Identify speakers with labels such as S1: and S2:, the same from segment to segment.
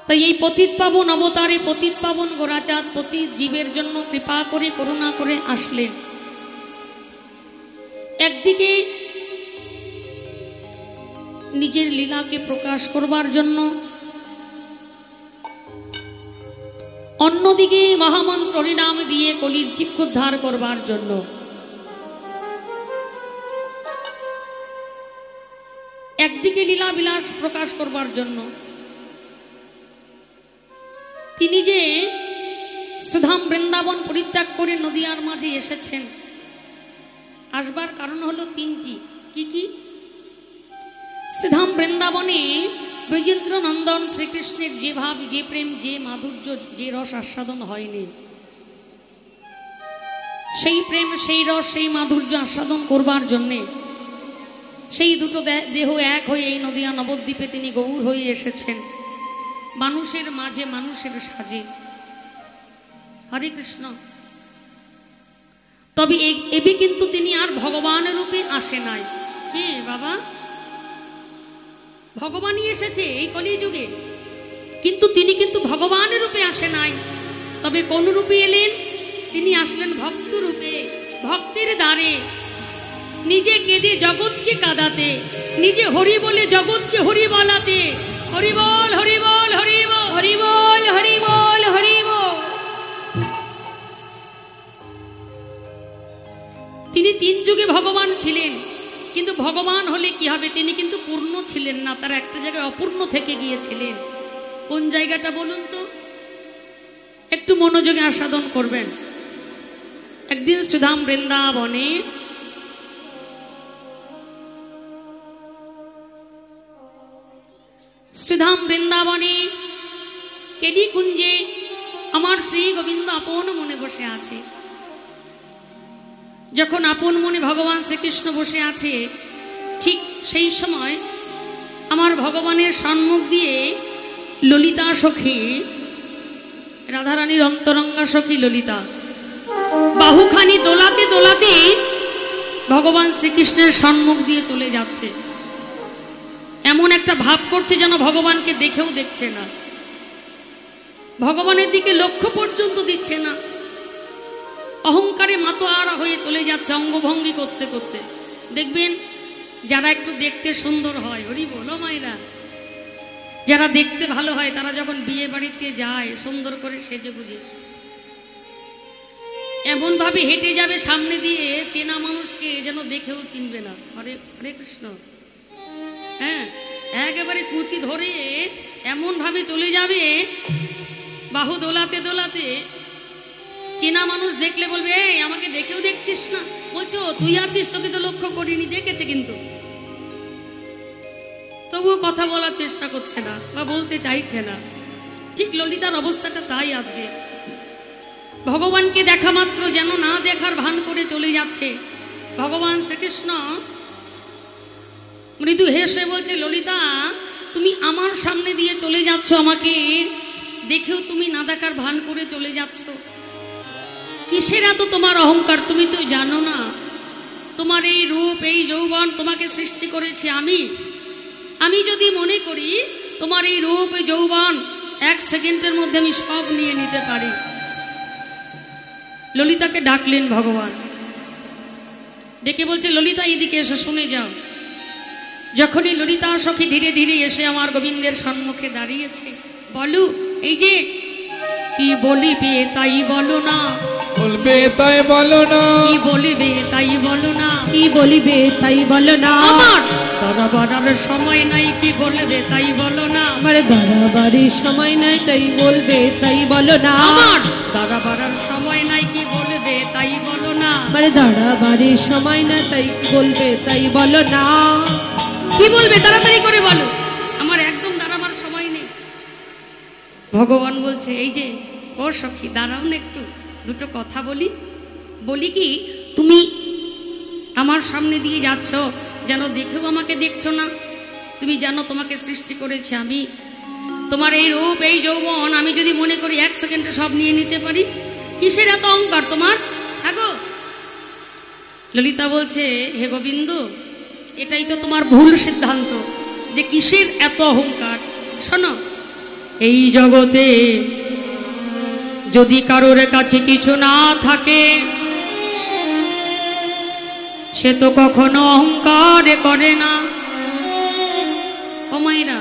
S1: তাই এই পতিত পাবন অবতারে পতিত পাবন গোরাচাঁদ পতিত জীবের জন্য কৃপা করে করুণা করে আসলেন। একদিকে নিজের লীলাকে প্রকাশ করবার জন্য, অন্যদিকে মহামন্ত্র হরিনাম দিয়ে কলির চিত্তোদ্ধার করবার জন্য। একদিকে লীলা বিলাস প্রকাশ করবার জন্য তিনি যে সুধাম বৃন্দাবন পরিত্যাগ করে নদিয়ার মাঝে এসেছেন, আসবার কারণ হলো তিনটি। কি কি? সুধাম বৃন্দাবনে ব্রজেন্দ্র নন্দন শ্রীকৃষ্ণের যে ভাব, যে প্রেম, যে মাধুর্য, যে রস আস্বাদন হয়নি, সেই প্রেম, সেই রস, সেই মাধুর্য আস্বাদন করবার জন্যে সেই দুটো দেহ এক হয়ে এই নদিয়া নবদ্বীপে তিনি গৌর হয়ে এসেছেন, মানুষের মাঝে মানুষের সাজে। হরে কৃষ্ণ। তবে এবি কিন্তু তিনি আর ভগবানের রূপে আসে নাই। কে বাবা? ভগবানই এসেছে এই কলিযুগে, কিন্তু তিনি কিন্তু ভগবানের রূপে আসে নাই। তবে কোন রূপে এলেন? তিনি আসলেন ভক্ত রূপে, ভক্তের দ্বারে, নিজে কেঁদে জগৎকে কাঁদাতে, নিজে হরি বলে জগৎকে হরি বলাতে। হরি বল, হরি বল, হরি বল, হরি বল, হরি বল, হরি বল। তিনি তিন যুগে ভগবান ছিলেন, কিন্তু ভগবান হলে কি হবে? তিনি কিন্তু পূর্ণ ছিলেন না, তার একটা জায়গায় অপূর্ণ থেকে গিয়েছিলেন। কোন জায়গাটা বলুন তো? একটু মনোযোগে আস্বাদন করবেন। একদিন সুধাম বৃন্দাবনে শ্রীধাম বৃন্দাবনে কেলি কুঞ্জে আমার শ্রী গোবিন্দ আপন মনে বসে আছে। যখন আপন মনে ভগবান শ্রীকৃষ্ণ বসে আছে, ঠিক সেই সময় আমার ভগবানের সম্মুখ দিয়ে ললিতা সখী, রাধারানীর অন্তরঙ্গা সখী ললিতা, বাহুখানি দোলাতে দোলাতে ভগবান শ্রীকৃষ্ণের সম্মুখ দিয়ে চলে যাচ্ছে। এমন একটা ভাব করছে যেন ভগবানকে দেখেও দেখছে না, ভগবানের দিকে লক্ষ্য পর্যন্ত দিচ্ছে না। অহংকারে মাতোয়ারা হয়ে চলে যাচ্ছে অঙ্গভঙ্গি করতে করতে। দেখবেন যারা একটু দেখতে সুন্দর হয়, হরি বলো মায়েরা, যারা দেখতে ভালো হয়, তারা যখন বিয়ে বাড়িতে যায় সুন্দর করে সেজে গুজে এমন ভাবে হেঁটে যাবে সামনে দিয়ে, চেনা মানুষকে যেন দেখেও চিনবে না। হরে হরে কৃষ্ণ। হ্যাঁ, একেবারে কুচি ধরে এমন ভাবে চলে যাবে, বাহু দোলাতে দোলাতে, চেনা মানুষ দেখলে বলবে, এই আমাকে দেখেও দেখছিস না? বলছো তুই আছিস, তোকে তো লক্ষ্য করিনি। দেখেছে কিন্তু তবুও কথা বলার চেষ্টা করছে না বা বলতে চাইছে না। ঠিক ললিতার অবস্থাটা তাই আজকে। ভগবানকে দেখা মাত্র যেন না দেখার ভান করে চলে যাচ্ছে। ভগবান শ্রীকৃষ্ণ মৃদু হেসে বলছে, ললিতা তুমি আমার সামনে দিয়ে চলে যাচ্ছ, আমাকে দেখেও তুমি না দেখার ভান করে চলে যাচ্ছ। কিসের এত তোমার অহংকার? তুমি তো জানো না তোমার এই রূপ, এই যৌবন তোমাকে সৃষ্টি করেছি আমি। আমি যদি মনে করি তোমার এই রূপ, এই যৌবন এক সেকেন্ডের মধ্যে আমি সব নিয়ে নিতে পারি। ললিতাকে ডাকলেন ভগবান, ডেকে বলছে, ললিতা এদিকে এসে শুনে যাও। যখনই ললিতা সখী ধীরে ধীরে এসে আমার গোবিন্দের সম্মুখে দাঁড়িয়েছে, বলো এই যে কি বলিবে তাই বলো না,
S2: বলবে তাই বলো না,
S1: কি বলিবে তাই বলো না,
S3: কি বলিবে তাই বলো না,
S1: আমার দরবারের সময় নাই, কি বলবে তাই বলো না,
S3: আমার দরবারের সময় নাই, তাই বলবে তাই বলো না,
S1: আমার দরবারের সময় নাই, কি বলবে তাই বলো না,
S3: আমার দরবারের সময় না, তাই বলবে তাই বলো না।
S1: কি বলবে তাড়াতাড়ি করে বলো, আমার একদম দাঁড়াবার সময় নেই। ভগবান বলছে, এই যে ও সখী দাঁড়াও না, একটু দুটো কথা বলি। বলি কি, তুমি আমার সামনে দিয়ে যাচ্ছ, যেন দেখেও আমাকে দেখছো না। তুমি জানো তোমাকে সৃষ্টি করেছে আমি, তোমার এই রূপ, এই যৌবন আমি যদি মনে করি এক সেকেন্ডে সব নিয়ে নিতে পারি। কিসের এত অহংকার তোমার? হ্যাঁ গো। ললিতা বলছে, হে গোবিন্দ, এটাই তো তোমার ভুল সিদ্ধান্ত, যে কিসের এত অহংকার। শোনো, এই জগতে যদি কারোর কাছে কিছু না থাকে সে তো কখনো অহংকার করে না। ও মায়েরা,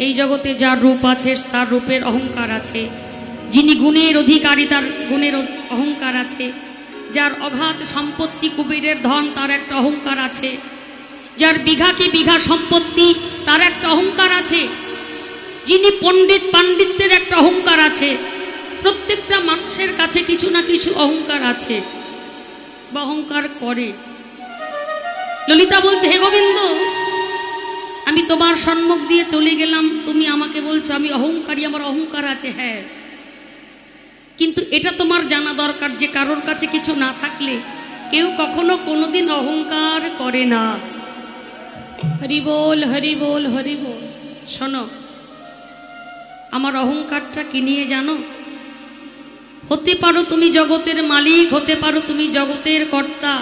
S1: এই জগতে যার রূপ আছে তার রূপের অহংকার আছে, যিনি গুণের অধিকারী তার গুণের অহংকার আছে, যার অগাধ সম্পত্তি কুবেরের ধন তার একটা অহংকার আছে, যার বিঘা কি বিঘা সম্পত্তি তার একটা অহংকার আছে, যিনি পণ্ডিত পাণ্ডিত্যের একটা অহংকার আছে। প্রত্যেকটা মানুষের কাছে কিছু না কিছু অহংকার আছে বা অহংকার করে। ললিতা বলছে, হে গোবিন্দ, আমি তোমার সম্মুখ দিয়ে চলে গেলাম, তুমি আমাকে বলছো আমি অহংকারী, আমার অহংকার আছে। হ্যাঁ, কিন্তু এটা তোমার জানা দরকার যে কারোর কাছে কিছু না থাকলে কেউ কখনো কোনোদিন অহংকার করে না।
S3: হরি বল, হরি বল, হরি বল।
S1: শোনো, আমার অহংকারটা কি নিয়ে জানো? হতে পারো তুমি জগতের মালিক, হতে পারো তুমি জগতের কর্তা,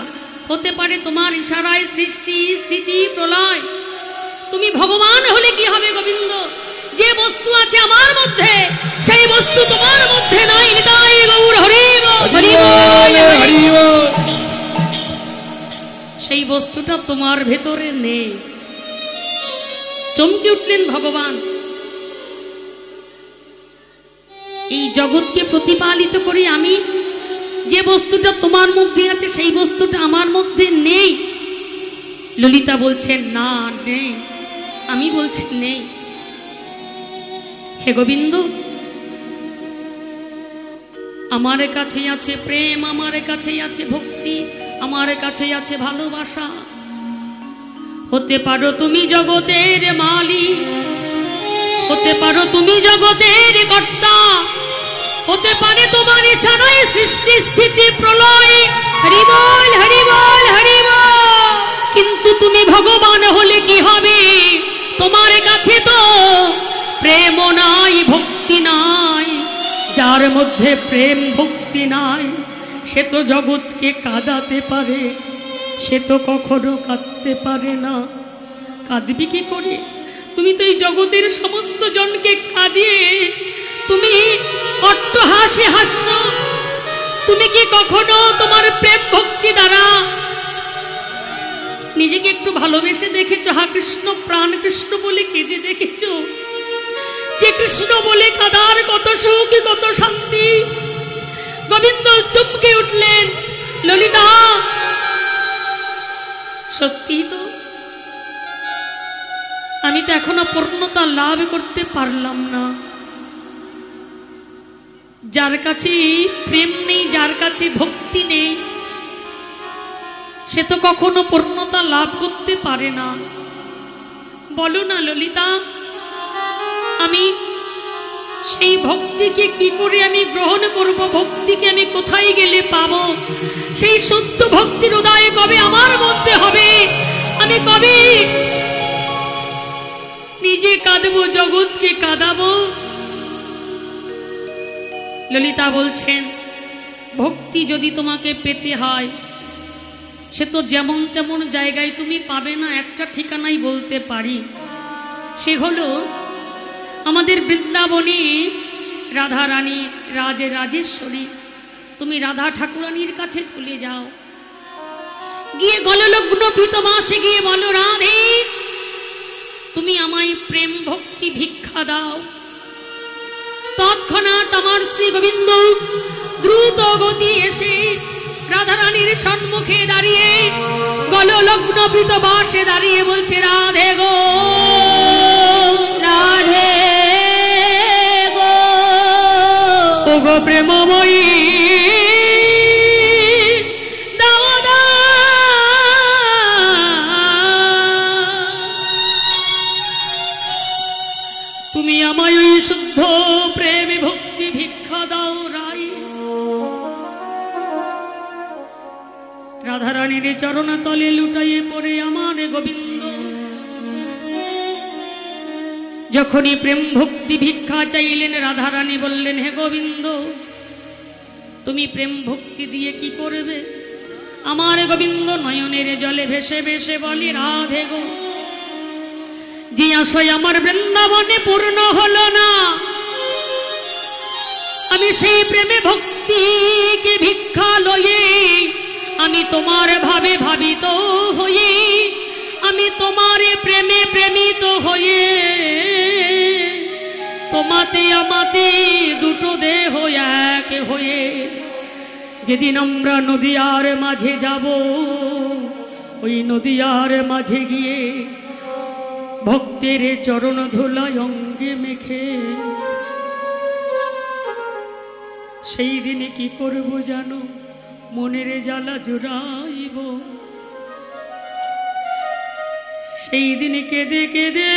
S1: হতে পারে তোমার ইশারায় সৃষ্টি স্থিতি প্রলয়। তুমি ভগবান হলে কি হবে গোবিন্দ? যে বস্তু আছে আমার মধ্যে সেই বস্তু তোমার মধ্যে নাই। নিতাই গৌর হরি বল, হরি বল, হরি বল। সেই বস্তুটা তোমার ভেতরে নেই। চমকে উঠলেন ভগবান। এই জগৎকে প্রতিপালিত করি আমি, যে বস্তুটা তোমার মধ্যে আছে সেই বস্তুটা আমার মধ্যে নেই। ললিতা বলছেন, না নেই। আমি বলছি নেই। হে গোবিন্দ, আমার কাছে আছে প্রেম, আমার কাছে আছে ভক্তি, আমার কাছে আছে ভালোবাসা। হতে পারো তুমি জগতের মালিক, হতে পারো তুমি জগতের কর্তা, হতে পারে তোমার ইশারায় সৃষ্টি স্থিতি প্রলয়। হরি বল, হরি বল, হরি বল। কিন্তু তুমি ভগবান হলে কি হবে? তোমার কাছে তো প্রেম নাই, ভক্তি নাই। যার মধ্যে প্রেম ভক্তি নাই সে তো জগৎকে কাঁদাতে পারে, সে তো কখনো কাঁদতে পারে না। কাঁদবি কি করে? তুমি তো এই জগতের সমস্ত জনকে কাঁদিয়ে তুমি অট্টহাসি হাস্য। তুমি কি কখনো তোমার প্রেম ভক্তি দ্বারা নিজেকে একটু ভালোবেসে দেখেছো? হা কৃষ্ণ প্রাণ কৃষ্ণ বলে কেঁদে দেখেছো? যে কৃষ্ণ বলে কাদার কত সুখ, কত শান্তি। গোবিন্দ চমকে উঠলেন। ললিতা, সত্যি তো আমি তো এখনো পূর্ণতা লাভ করতে পারলাম না। যার কাছে প্রেম নেই, যার কাছে ভক্তি নেই, সে তো কখনো পূর্ণতা লাভ করতে পারে না। বলো না ললিতা, আমি সেই ভক্তিকে কি করে আমি গ্রহণ করব? ভক্তিকে আমি কোথায় গেলে পাবো? সেই শুদ্ধ ভক্তির উদয় কবে আমার মধ্যে হবে? আমি কবে নিজে কাঁদবো, জগৎকে কাঁদাবো? ললিতা বলছেন, ভক্তি যদি তোমাকে পেতে হয় সে তো যেমন তেমন জায়গায় তুমি পাবে না। একটা ঠিকানাই বলতে পারি, সে হলো আমাদের বৃন্দাবনে রাধা রানী, রাজেশ্বরী। তুমি রাধা ঠাকুরানীর কাছে চলে যাও, গিয়ে গললগ্ন প্রীতমাসে গিয়ে বলো, রাধে তুমি আমায় প্রেম ভক্তি ভিক্ষা দাও। তৎক্ষণাৎ আমার শ্রী গোবিন্দ দ্রুত গতি এসে রাধারানীর সম্মুখে দাঁড়িয়ে গললগ্ন প্রীতবাসে দাঁড়িয়ে বলছে, রাধে গো, রাধে গো, ও গো প্রেমময়ী, তুমি আমায় ওই শুদ্ধ প্রেম ভক্তি ভিক্ষা দাও রাই। রাধারানীর চরণ তলে লুটাইয়ে পড়ে আমার গোবিন্দ যখনই প্রেম ভক্তি ভিক্ষা চাইলেন, রাধারানী বললেন, হে গোবিন্দ তুমি প্রেম ভক্তি দিয়ে কি করবে? আমার গোবিন্দ নয়নের জলে ভেসে ভেসে বলে, রাধে গো, যে আশয় আমার বৃন্দাবনে পূর্ণ হলো না, বলি সেই প্রেমে ভক্তিকে ভিক্ষা লয়ে আমি তোমার ভাবে ভাবিত হয়ে, আমি তোমার প্রেমে প্রেমিত হয়ে, তোমাতে আমাতে দুটো দেহ এক হয়ে যেদিন আমরা নদীয়ার মাঝে যাব, ওই নদীয়ার মাঝে গিয়ে ভক্তের চরণ ধুলায় অঙ্গে মেখে সেই দিনে কি করব জানো, মনের জ্বালা জুড়াইব। সেই দিনে কেঁদে কেঁদে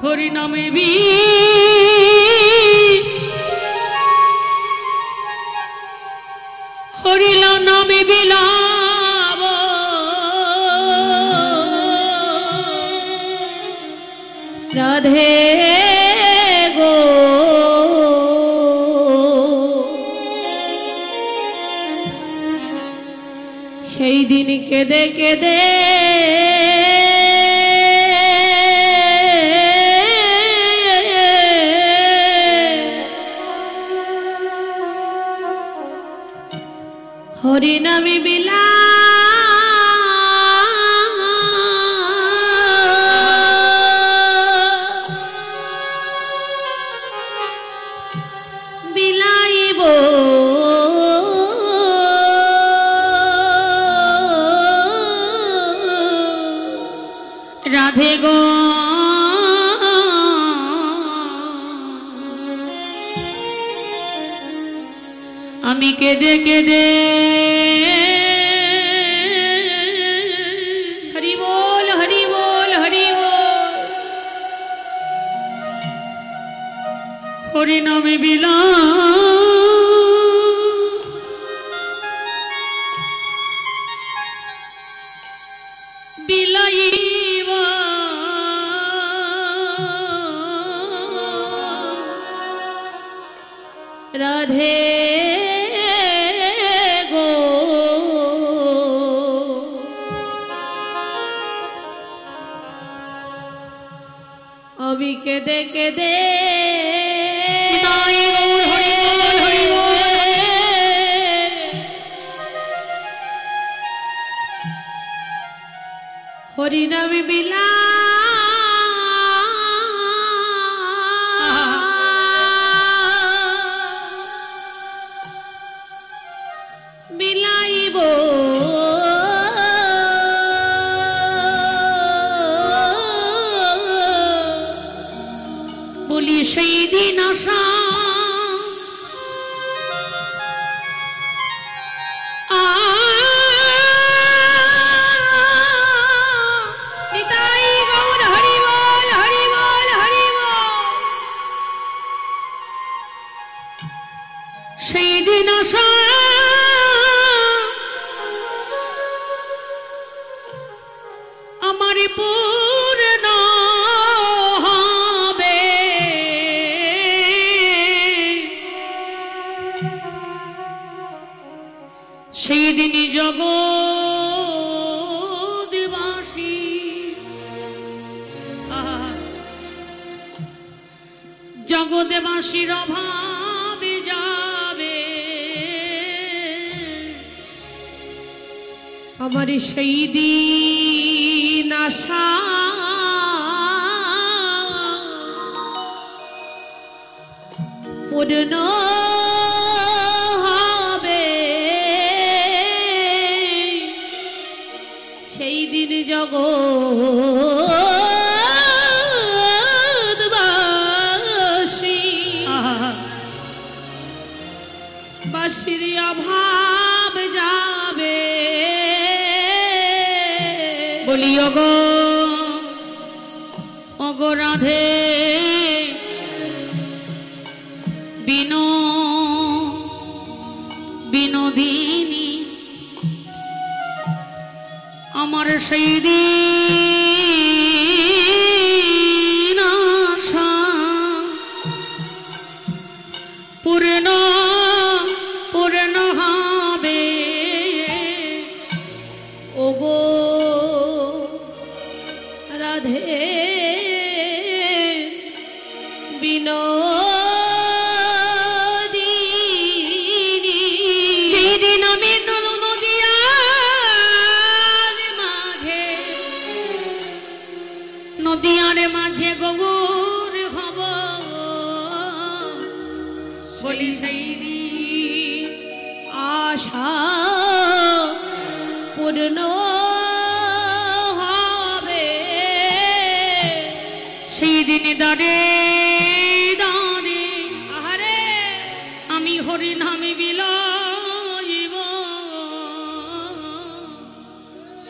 S1: হরি নামে হরি নামে বিলাব,
S3: রাধে গো সেই দিন কেঁদে কেঁদে হরি নামে বিলাইব,
S1: রাধে গো আমি কেঁদে কেঁদে
S3: হরি বল হরি বল হরি বল,
S1: হরি নামে বিলাইব,
S3: রাধে গো আমি কেঁদে কেঁদে হরি নামে বিলাইব,
S1: বলি সেই দিন আশা
S3: নিতাই গৌর হরি বল হরি বল হরি বল,
S1: সেই দিন আশা আমার পূর্ণ হবে, সেই দিন জগৎবাসী জগৎবাসীর অভাবে যাবে,
S3: আমার সেই দিন আশা পূর্ণ হবে, সেই দিন জগৎবাসী বাসির অভাব যাবে,
S1: বলি ওগো রাধে বিনোদিনী আমার সেই দিন আশা পূর্ণ হবে,
S3: আশা পূর্ণ হবে
S1: সেই দিনে দাঁড়ে দাঁড়ে
S3: আহারে
S1: আমি হরি নামে বিলাইব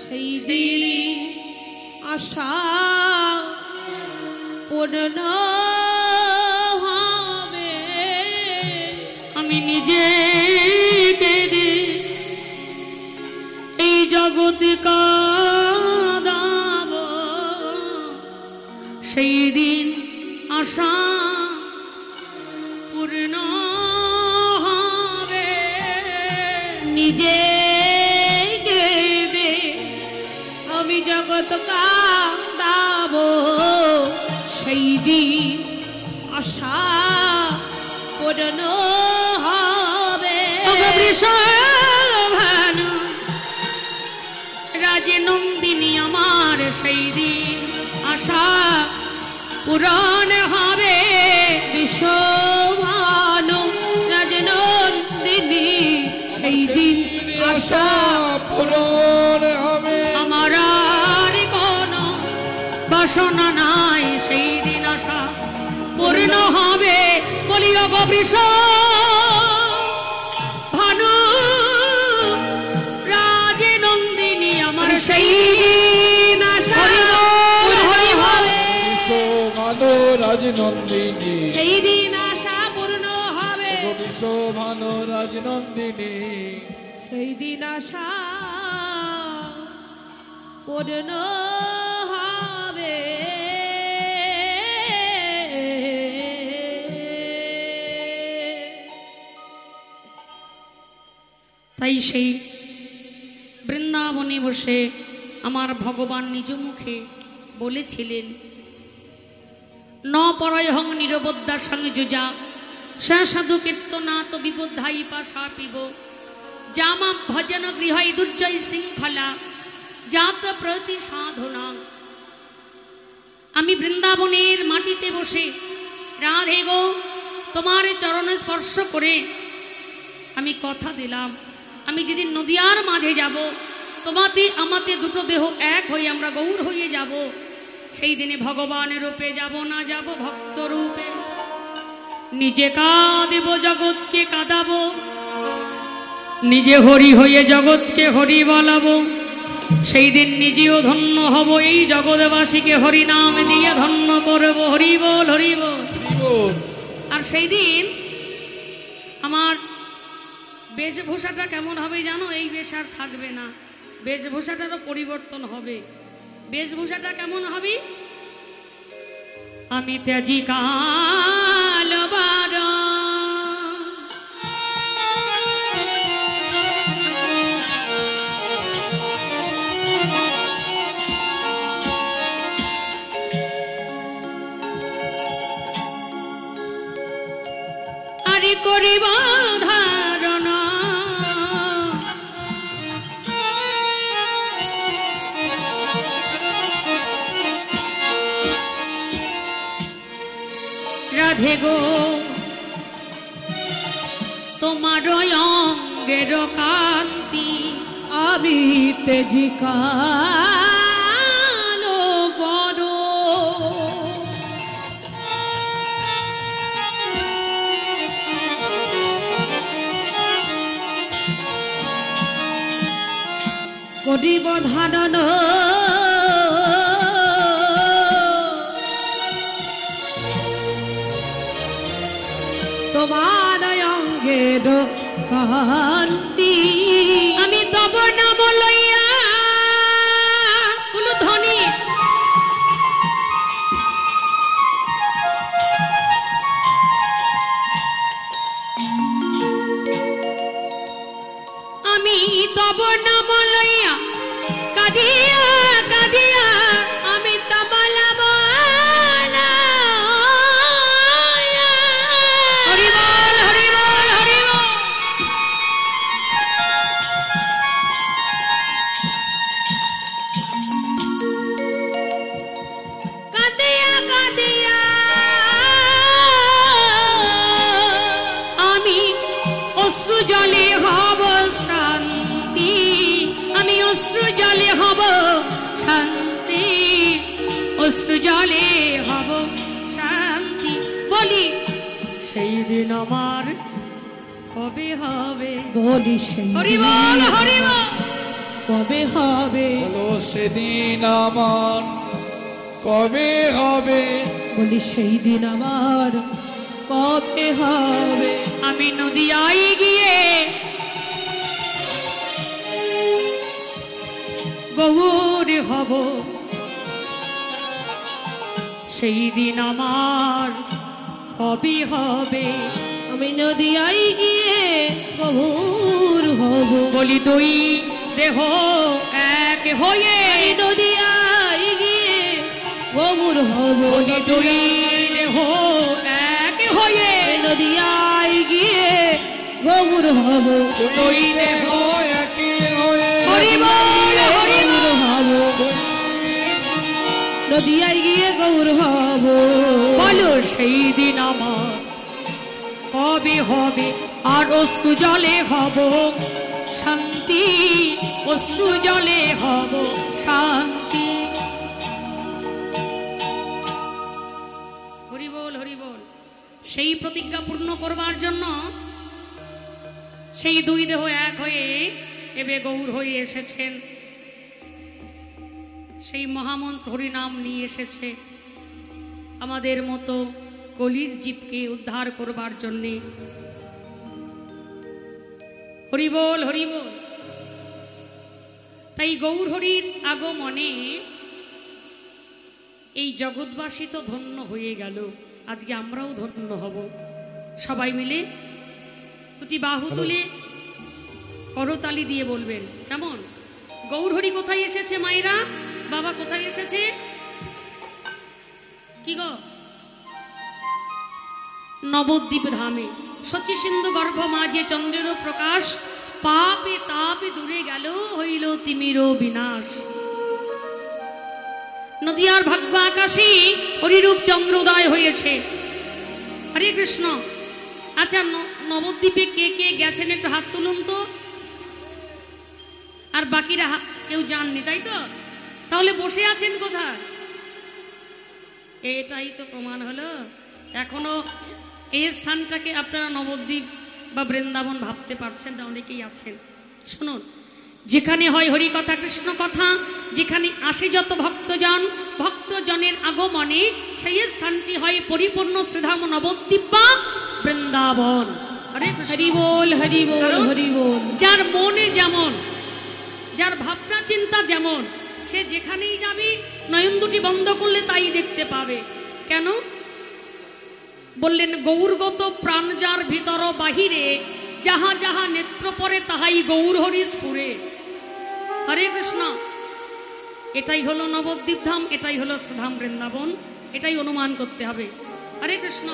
S3: সেই দিন আশা পূর্ণ হবে
S1: আমি নিজে কেঁদে এই জগতে কাঁদাব সেই দিন আশা পূর্ণ হবে
S3: নিজে গেবে আমি জগৎ কাঁদাব সেই দিন আশা পূর্ণ হবে
S1: বৃষভানু রাজে নন্দিনী আমার সেই দিন আশা পূরণ হবে
S3: বিশ্বভানু রাজনন্দিনী সেই দিন আশা
S2: পূরণ হবে
S1: আমার আর কোনো বাসনা নাই সেই দিন আশা পূর্ণ হবে বলিও গো বৃষ ভানু রাজে নন্দিনী আমার সেই দিন আশা পূর্ণ হবে
S2: বিশ্বভানু রাজনন্দিনী
S3: সেই দিন আশা পূর্ণ হবে
S2: বিশ্বভানু রাজনন্দিনী
S3: সেই দিন আশা পূর্ণ হবে
S1: তাই সেই বৃন্দাবনে বসে আমার ভগবান নিজ মুখে বলেছিলেন ন পরয়হং নিরবদ্যার সঙ্গে যুজা সা সাধু কীর্তনা তো বিবুদ্ধাই পাশা পিব জামা ভজন গৃহাই দুর্জয় শৃঙ্খলা জাত প্রতি সাধনা। আমি বৃন্দাবনের মাটিতে বসে রাধে গো তোমার চরণে স্পর্শ করে আমি কথা দিলাম আমি যেদিন নদিয়ার মাঝে যাব তোমাতে আমাতে দুটো দেহ এক হয়ে আমরা গৌর হয়ে যাব সেই দিনে ভগবানের রূপে যাব না যাব ভক্ত রূপে নিজে কাঁদেব জগৎকে কাঁদাবো নিজে হরি হয়ে জগৎকে হরি বলাবো সেই দিন নিজেও ধন্য হব এই জগৎবাসীকে হরি নাম দিয়ে ধন্য করব হরি বল হরি বল। আর সেই দিন আমার বেশভূষাটা কেমন হবে জানো এই বেশ আর থাকবে না বেশভূষাটারও পরিবর্তন হবে বেশভূষাটা কেমন হবে আমি ত্যাজি কাল বারা আরি করিব ধারণা রাধে গো তোমার অঙ্গের কান্তি
S3: আমি তেজি কালো বড় করিব ধারণ তোমার অঙ্গের কান্তি
S1: আমি তব নাম লইয়া ধ্বনি আমি তব নাম লইয়া কাঁদিয়া কাঁদিয়া
S3: আমি তবলা
S1: হরি বল হরি বল হরি বল
S3: কাঁদিয়া কাঁদিয়া
S1: আমি অশ্রু জলে হব অশ্রু জলে হব শান্তি, অশ্রু জলে হব শান্তি। বলি সেই দিন আমার কবে হবে?
S3: বলি সেই
S1: হরি বল হরি বল।
S3: কবে হবে?
S2: বলো সেদিন আমার কবে হবে?
S3: বলি সেই দিন আমার কবে হবে?
S1: আমি নদিয়ায় গিয়ে গৌর হব, সেই দিন আমার কবে হবে?
S3: আমি নদিয়ায় গিয়ে গৌর হব।
S1: বলি দুই দেহ এক হয়ে,
S3: নদিয়ায় গিয়ে গৌর হব।
S1: বলি দুই দেহ এক হয়ে,
S3: নদিয়ায় গিয়ে গৌর হব।
S1: দুই দেহ
S2: একই হয়ে
S1: হরি বল হরি বল।
S3: গৌর হব, নদিয়ায় গিয়ে গৌর হব।
S1: বলো সেই দিন আমার কবে হবে? আর অশ্রু জলে হব শান্তি, অশ্রু জলে হব শান্তি। হরি বল হরি বল। সেই প্রতিজ্ঞা পূর্ণ করবার জন্য সেই দুই দেহ এক হয়ে এবে গৌর হয়ে এসেছেন। সেই মহামন্ত্র হরিনাম নিয়ে এসেছে আমাদের মতো কলির জীবকে উদ্ধার করবার জন্যে। হরি বল হরি বল। তাই গৌর হরির আগমনে এই জগৎবাসী তো ধন্য হয়ে গেল, আজকে আমরাও ধন্য হব। সবাই মিলে দুটি বাহু তুলে করতালি দিয়ে বলবেন কেমন? গৌর হরি কোথায় এসেছে মায়েরা? বাবা কোথায় এসেছে? কি গো? নবদ্বীপ ধামে। শচী সিন্ধু গর্ভ মাঝে চন্দ্রের প্রকাশ, পাপে তাপে দূরে গেল হইল তিমির বিনাশ। নদিয়ার ভাগ্য আকাশে হরিরূপ চন্দ্রোদয় হয়েছে। হরে কৃষ্ণ। আচ্ছা নবদ্বীপে কে কে গেছেন একটু হাত তুলুন তো। আর বাকিরা কেউ যাননি তাই তো? তাহলে বসে আছেন কোথায়? এটাই তো প্রমাণ হলো এখনো এই স্থানটাকে আপনারা নবদ্বীপ বা বৃন্দাবন ভাবতে পারছেন না, অনেকেই আছেন। শুনুন, যেখানে হয় হরি কথা কৃষ্ণ কথা, যেখানে আসে যত ভক্তজন, ভক্তজনের আগমনে সেই স্থানটি হয় পরিপূর্ণ শ্রীধাম নবদ্বীপ বা বৃন্দাবন।
S3: হরি বল হরি বল হরি বল।
S1: যার মনে যেমন, যার ভাবনা চিন্তা যেমন, সে যেখানেই যাবে নয়ন দুটি বন্ধ করলে তাই দেখতে পাবে। কেন বললেন? গৌরগত প্রাণ যার ভিতর বাহিরে, যাহা যাহা নেত্র পরে তাহাই গৌর হরি স্ফুরে। হরে কৃষ্ণ। এটাই হলো নবদ্বীপ ধাম, এটাই হলো শ্রীধাম বৃন্দাবন, এটাই অনুমান করতে হবে। হরে কৃষ্ণ।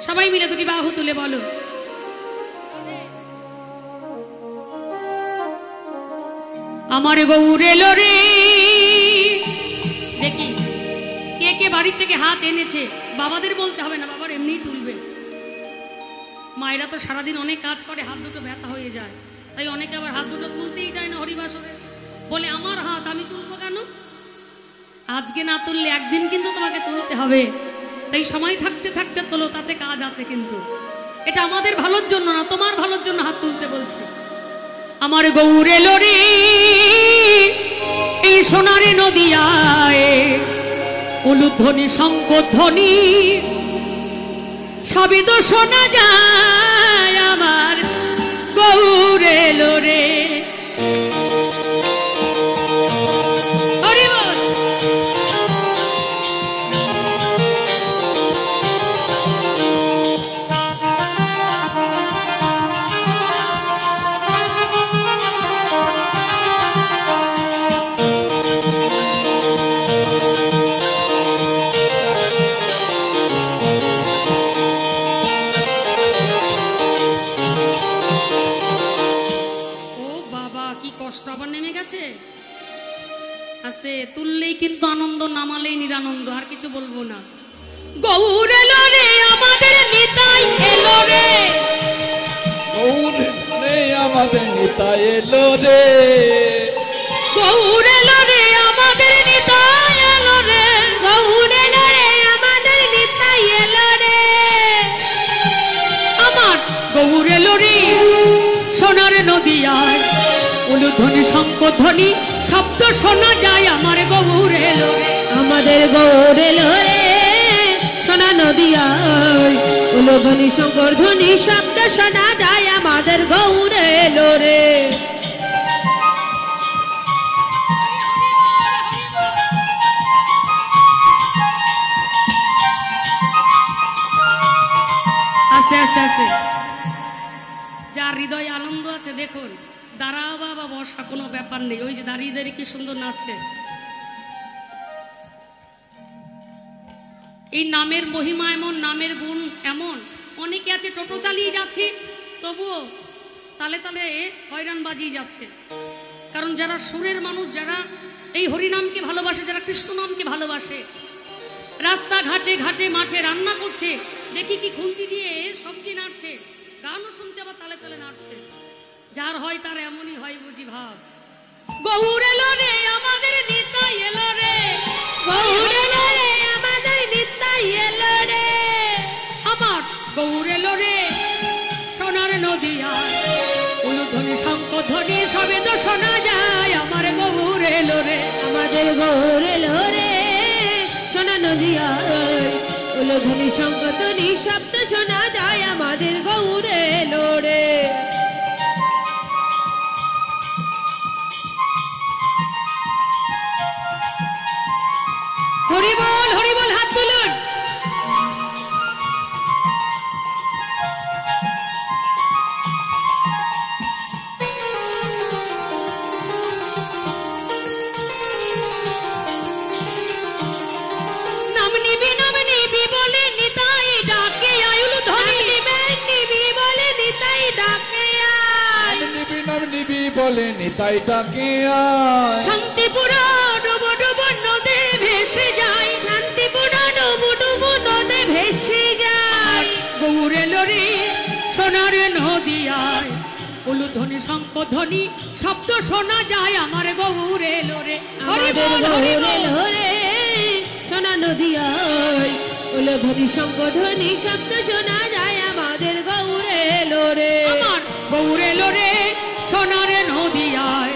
S1: সবাই মিলে দুটি বাহু তুলে বলো আমার গৌর এলো রে। দেখি কে কে বাড়ি থেকে হাত এনেছে। বাবাদের বলতে হবে না, বাবার এমনিই তুলবে। মায়েরা তো সারাদিন অনেক কাজ করে, হাত দুটো ব্যথা হয়ে যায়, তাই অনেকে আবার হাত দুটো তুলতেই চায় না। হরিবাসরে বলে আমার হাত আমি তুলবো কেন? আজকে না তুললে একদিন কিন্তু তোমাকে তুলতে হবে। তাই সময় থাকতে থাকতে তোলো, তাতে কাজ আছে। কিন্তু এটা আমাদের ভালোর জন্য না, তোমার ভালোর জন্য হাত তুলতে বলছে। আমার গৌর এলো রে এই সোনারে নদিয়ায়, উলুধ্বনি শঙ্খধ্বনি সবই তো শোনা যায়। আমার গৌর এলো রে। হরি বল। আস্তে তুললেই কিন্তু আনন্দ, নামালেই নিরানন্দ। আর কিছু বলবো না। গৌর এলো রে আমাদের নিতাই এলো রে।
S2: গৌর রে আমাদের নিতাই এলো রে।
S1: গৌর এলো রে আমাদের নিতাই এলো রে,
S3: গৌর এলো রে আমাদের নিতাই এলো রে,
S1: আমার গৌর এলো রে সোনার নদিয়ায়, উলুধ্বনি শঙ্খধ্বনি শব্দ শোনা যায় আমার গৌর এলো রে,
S3: আমাদের গৌর এলো রে সোনা নদিয়ায়, উলুধ্বনি শঙ্কর ধ্বনি শব্দ শোনা যায় আমাদের গৌর এলো রে।
S1: আস্তে আস্তে আস্তে, যার হৃদয়ে আনন্দ আছে দেখুন, দাঁড়াও বাবা বসা কোনো ব্যাপার নেই, ওই যে দাঁড়িয়ে দাঁড়িয়ে কি সুন্দর নাচছে। এই নামের মহিমা এমন, নামের গুণ এমন, অনেকে আছে টোটো চালিয়ে যাচ্ছে তবুও তালে তালে হয়রান বাজিয়ে যাচ্ছে, কারণ যারা সুরের মানুষ, যারা এই হরিনামকে ভালোবাসে, যারা কৃষ্ণ নামকে ভালোবাসে, রাস্তা ঘাটে ঘাটে মাঠে রান্না করছে, দেখি কি খুন্তি দিয়ে সবজি নাড়ছে, গানও শুনছে, আবার তালে তালে নাড়ছে। যার হয় তার এমনই হয় বুঝি ভাব। গৌর এলো রে আমাদের নিতাই এলো রে,
S3: গৌর এলো রে আমাদের নিতাই এলো রে,
S1: আমার গৌর এলো রে সোনার নদিয়ায়, উলুধ্বনি শঙ্খধ্বনি সবে তো শোনা যায় আমার গৌর এলো রে,
S3: আমাদের গৌর এলো রে সোনা নদিয়ায়, উলুধ্বনি শঙ্কর ধ্বনি শব্দ শোনা যায় আমাদের গৌর এলো রে।
S1: হরি বল হরি বল, হাত তুলুন। নাম নিবি বলে নিতাই ডাকে আয়, উলুধ্বনি
S3: নিবি বলে নিতাই ডাকে আয়,
S2: নাম নিবি বলে নিতাই ডাকে আয়,
S1: শান্তিপুর ডুবো ডুবো নদে ভেসে যায়,
S3: শান্তিপুর ডুবু ডুবু নদে ভেসে যায়,
S1: গৌর এলো রে সোনার নদিয়ায়, উলুধ্বনি শঙ্খধ্বনি শব্দ শোনা যায় আমার গৌর এলো রে, হরি
S3: আমাদের
S1: বল
S3: গৌর
S1: হরি বল।
S3: এলো রে সোনা নদিয়ায়, উলুধ্বনি শঙ্কর ধ্বনি শব্দ শোনা যায় আমাদের গৌর এলো রে,
S1: আমার গৌর এলো রে সোনার নদিয়ায়,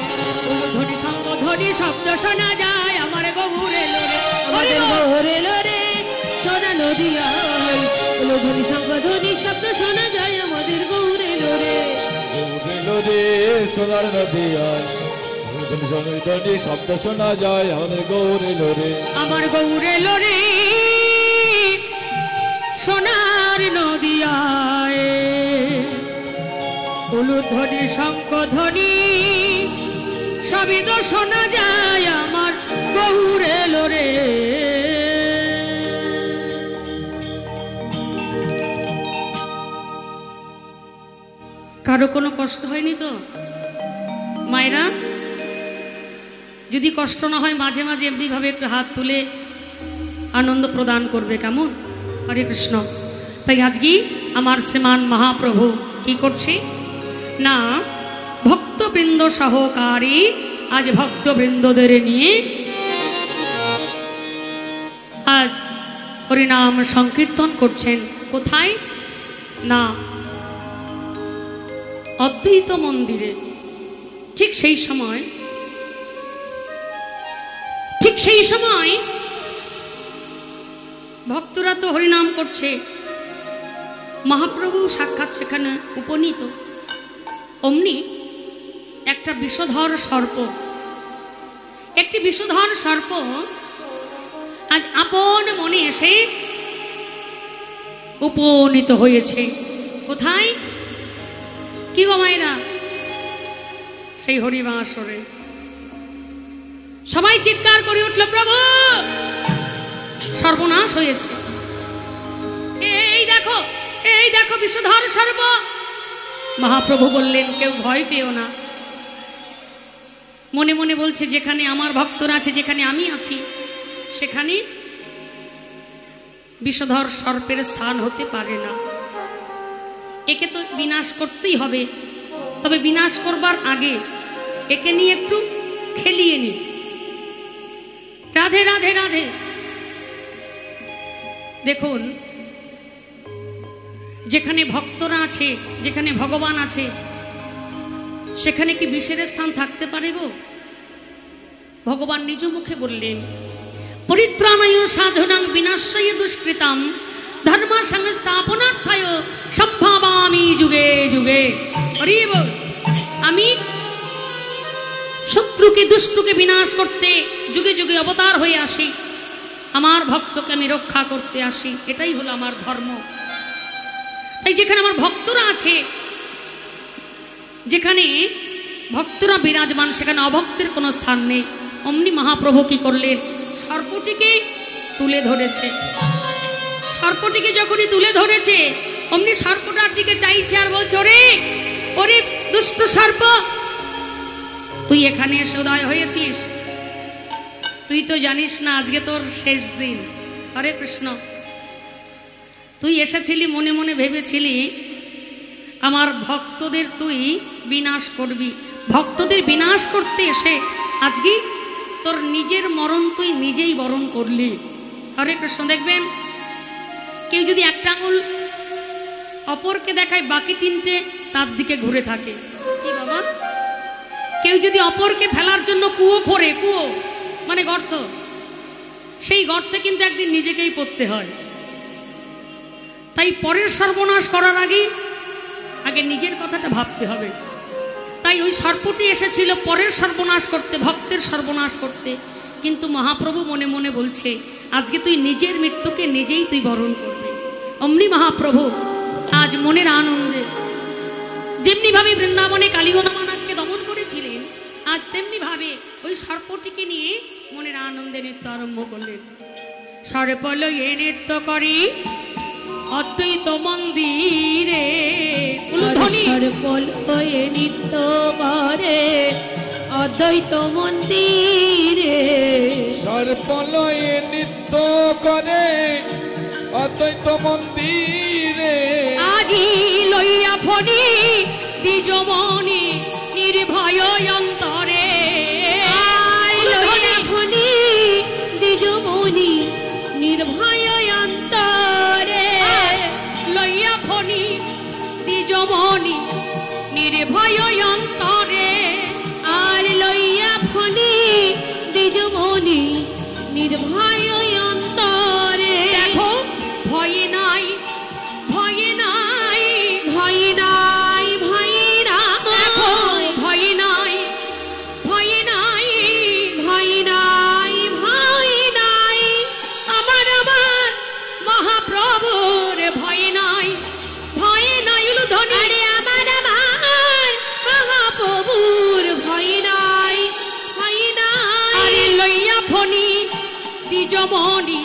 S1: উলুধ্বনি শঙ্খধ্বনি শব্দ শোনা যায় আমার গৌর এলো রে, হরি
S3: আমাদের
S1: বল।
S3: গৌর এলো রে সোনা নদিয়ায়, উলুধ্বনি শঙ্কর ধ্বনি শব্দ শোনা যায় আমাদের গৌর এলো রে,
S2: গৌর এলো রে সোনার নদিয়ায়, ধ্বনি শব্দ শোনা যায় আমাদের গৌর এলো রে,
S1: আমার গৌর এলো রে সোনার নদিয়ায়, উলুধ্বনি শঙ্খধ্বনি সবই তো শোনা যায় আমার গৌর এলো রে। কারো কোনো কষ্ট হয়নি তো মায়েরা? যদি কষ্ট না হয় মাঝে মাঝে এমনিভাবে একটু হাত তুলে আনন্দ প্রদান করবে, কেমন? হরে কৃষ্ণ। তাই আজকে আমার শ্রীমান মহাপ্রভু কি করছে না, ভক্তবৃন্দ সহকারী আজ ভক্তবৃন্দদের নিয়ে আজ হরিনাম সংকীর্তন করছেন। কোথায় না, অদ্বৈত মন্দিরে। ঠিক সেই সময় ভক্তরা তো হরিনাম করছে, মহাপ্রভু সাক্ষাৎ সেখানে উপনীত। অমনি একটা বিষধর সর্প, একটি বিষধর সর্প আজ আপন মনে এসে উপনীত হয়েছে। কোথায়? কি গো মায়েরা? সেই হরিবাসরে সবাই চিৎকার করে উঠল, প্রভু সর্বনাশ হয়েছে, এই দেখো এই দেখো বিষধর সর্প। মহাপ্রভু বললেন, কেউ ভয় পেও না। মনে মনে বলছে, যেখানে আমার ভক্তরা আছে, যেখানে আমি আছি, সেখানে বিষধর সর্পের স্থান হতে পারে না। একে তো বিনাশ করতেই হবে, তবে বিনাশ করবার আগে একে নিয়ে একটু খেলিয়ে নি। রাধে রাধে রাধে। দেখুন, যেখানে ভক্তরা আছে, যেখানে ভগবান আছে, সেখানে কি বিষের স্থান থাকতে পারে গো? ভগবান নিজ মুখে বললেন, পরিত্রাণায় সাধুনাং বিনাশায় দুষ্কৃতাম ধর্ম সংস্থাপনার্থায় সম্ভাবামি যুগে যুগে। আমি শত্রুকে দুষ্টুকে বিনাশ করতে যুগে যুগে অবতার হয়ে আসি, আমার ভক্তকে আমি রক্ষা করতে আসি, এটাই হলো আমার ধর্ম। তাই যেখানে আমার ভক্তরা আছে, যেখানে ভক্তরা বিরাজমান, সেখানে অভক্তের কোনো স্থান নেই। অমনি মহাপ্রভু কি করলেন? সর্পটিকে তুলে ধরেছে। সর্পটিকে যখনই তুলে ধরেছে, অমনি সর্পটার দিকে চাইছে আর বলছে, ওরে ওরে দুষ্ট সর্প, তুই এখানে এসে উদয় হয়েছিস, তুই তো জানিস না আজকে তোর শেষ দিন। হরে কৃষ্ণ। তুই এসেছিলি, মনে মনে ভেবেছিলি আমার ভক্তদের তুই বিনাশ করবি। ভক্তদের বিনাশ করতে এসে আজকে তোর নিজের মরণ তুই নিজেই বরণ করলি। হরে কৃষ্ণ। দেখবেন, কেউ যদি একটা আঙুল অপরকে দেখায়, বাকি তিনটে তার দিকে ঘুরে থাকে। কি বাবা? কেউ যদি অপরকে ফেলার জন্য কুয়ো খোঁড়ে, কুয়ো মানে গর্ত, সেই গর্তে কিন্তু একদিন নিজেকেই পড়তে হয়। তাই পরের সর্বনাশ করার আগে নিজের কথাটা ভাবতে হবে। তাই ওই সর্পটি এসেছিল পরের সর্বনাশ করতে, ভক্তের সর্বনাশ করতে। কিন্তু মহাপ্রভু মনে মনে বলছে, আজকে তুই নিজের মৃত্যুকে নিজেই তুই বরণ করবি। অমনি মহাপ্রভু আজ মনের আনন্দে, যেমনি ভাবে বৃন্দাবনে কালীগণাকে দমন করেছিলেন, আজ তেমনি ভাবে ওই সর্পটিকে নিয়ে মনের আনন্দে নৃত্য আরম্ভ করলেন। সর্পলয়ে নৃত্য করি অদ্বৈত মন্দিরে,
S3: সর্পলয়ে নৃত্য করে অদ্বৈত মন্দিরে।
S2: সর্পলয়ে নৃত্য করে অদ্বৈত মন্দিরে।
S1: আজি লইয়া ফণি দ্বিজমণি নির্ভয় অন্তরে।
S3: লইয়া ফণি দ্বিজমণি নির্ভয় অন্তরে।
S1: লইয়া ফণি দ্বিজমণি নির্ভয় অন্তরে।
S3: আর লইয়া ফণি দ্বিজমণি নির্ভয় অন্তরে।
S1: দেখো, ভয় নাই, ভয় নাই,
S3: ভয় নাই, ভয়
S1: দেখো,
S3: নাই,
S1: ভয় নাই, ভয় নাই,
S3: ভয় নাই, ভয় নাই।
S1: আমার মহাপ্রভুর ভয় নাই, ভয় নাই। ধ্বনি,
S3: আরে আমার মহাপ্রভুর ভয় নাই, ভয় নাই।
S1: আরে লইয়া ফণি দ্বিজমণি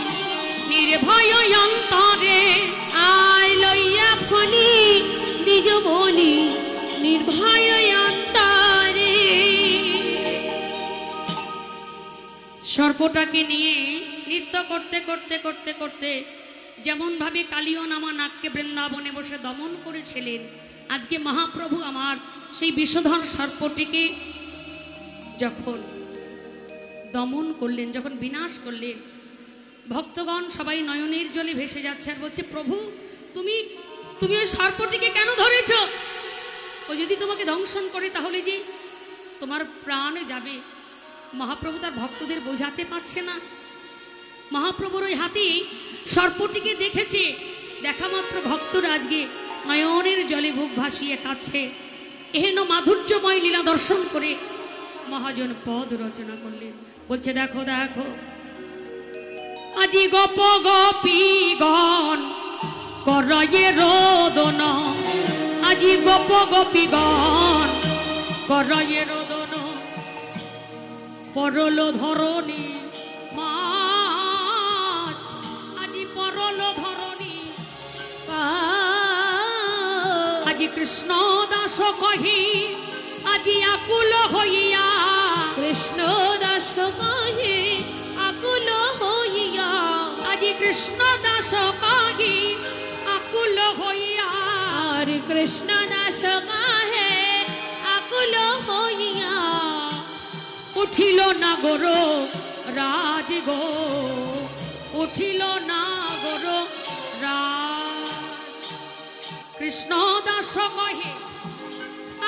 S1: নির্ভয় অন্তরে।
S3: আর লইয়া ফণি দ্বিজমণি নির্ভয় অন্তরে।
S1: সর্পটাকে নিয়ে নৃত্য করতে করতে করতে করতে যেমন ভাবে কালীয় নামা নাগকে বৃন্দাবনে বসে দমন করেছিলেন, আজকে মহাপ্রভু আমার সেই বিষধর সর্পটিকে যখন দমন করলেন, যখন বিনাশ করলেন, ভক্তগণ সবাই নয়নের জলে ভেসে যাচ্ছে আর বলছে, প্রভু তুমি তুমি ওই সর্পটিকে কেন ধরেছ? ও যদি তোমাকে দংশন করে তাহলে যে তোমার প্রাণ যাবে। মহাপ্রভু তার ভক্তদের বোঝাতে পারছে না। মহাপ্রভুর ওই হাতে সর্পটিকে দেখেছে, দেখা মাত্র ভক্তরা আজকে নয়নের জলে বুক ভাসিয়ে কাছে। এহেন মাধুর্যময় লীলা দর্শন করে মহাজন পদ রচনা করলেন। বলছে, দেখো দেখো, আজি গোপ গোপীগণ করয়ে রোদন, আজি গোপ গোপীগণ করয়ে রোদন, পরল ধরণী মাছ, আজি পরল ধরণী। আজি কৃষ্ণ দাস কহি আজি আকুল হইয়া,
S3: কৃষ্ণ দাস কহে আকুল হইয়া।
S1: আজি কৃষ্ণ দাস কহি আকুল হইয়া।
S3: আর কৃষ্ণ দাস কহে আকুল হইয়া।
S1: উঠ উঠিল না গরো রাজ গো, উঠিল না গরো রাজ। কৃষ্ণ দাস কহে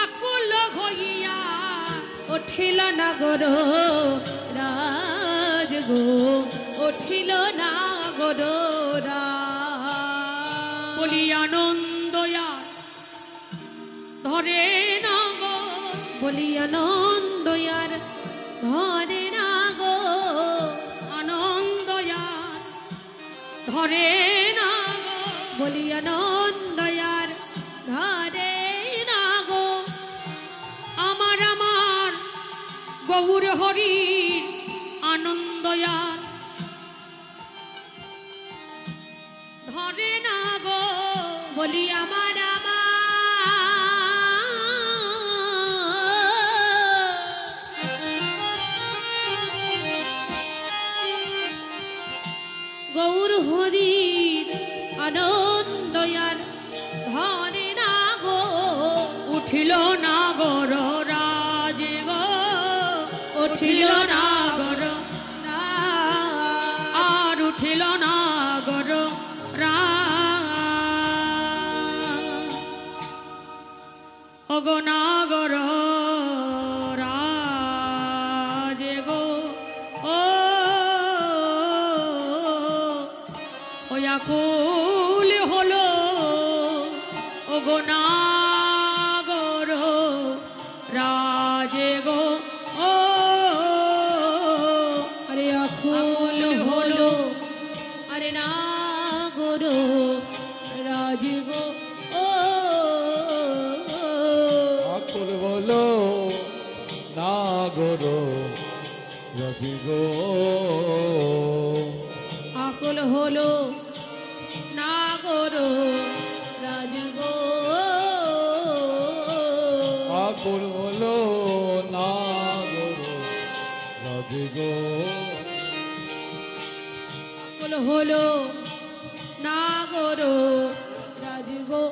S1: আকুল হইয়া,
S3: উঠিল না গরো রাজ গো, উঠিল না গরো রাজ।
S1: বলি আনন্দয়া ধরে না গো,
S3: বলি আনন্দয়ার ধরে না গো,
S1: আনন্দয়ার ধরে না গো,
S3: বলি আনন্দয়ার ধরে না গো।
S1: আমার আমার গৌর হরির আনন্দয়ার ধরে না গো,
S3: বলি আমার আমার গৌর হরির আনন্দয়ার ধরে না গো,
S1: উঠিল না গর রাজ গো, উঠিল না গর
S3: রাজ।
S1: আর উঠিল না গর রাজ। ওগো না গর রাজ গো, ও ওয়াকুল হলো ওগো না গর রাজ গো, ও
S3: আরে আকুল হলো, আরে না গরো রাজ গো, ও
S2: আকুল বলো না গরো রাজি গো,
S3: আকুল হলো না গরো রাজ গো,
S2: আকুল বলো না গরো রাজি গো,
S3: আকুল হলো না গরো রাজ গো।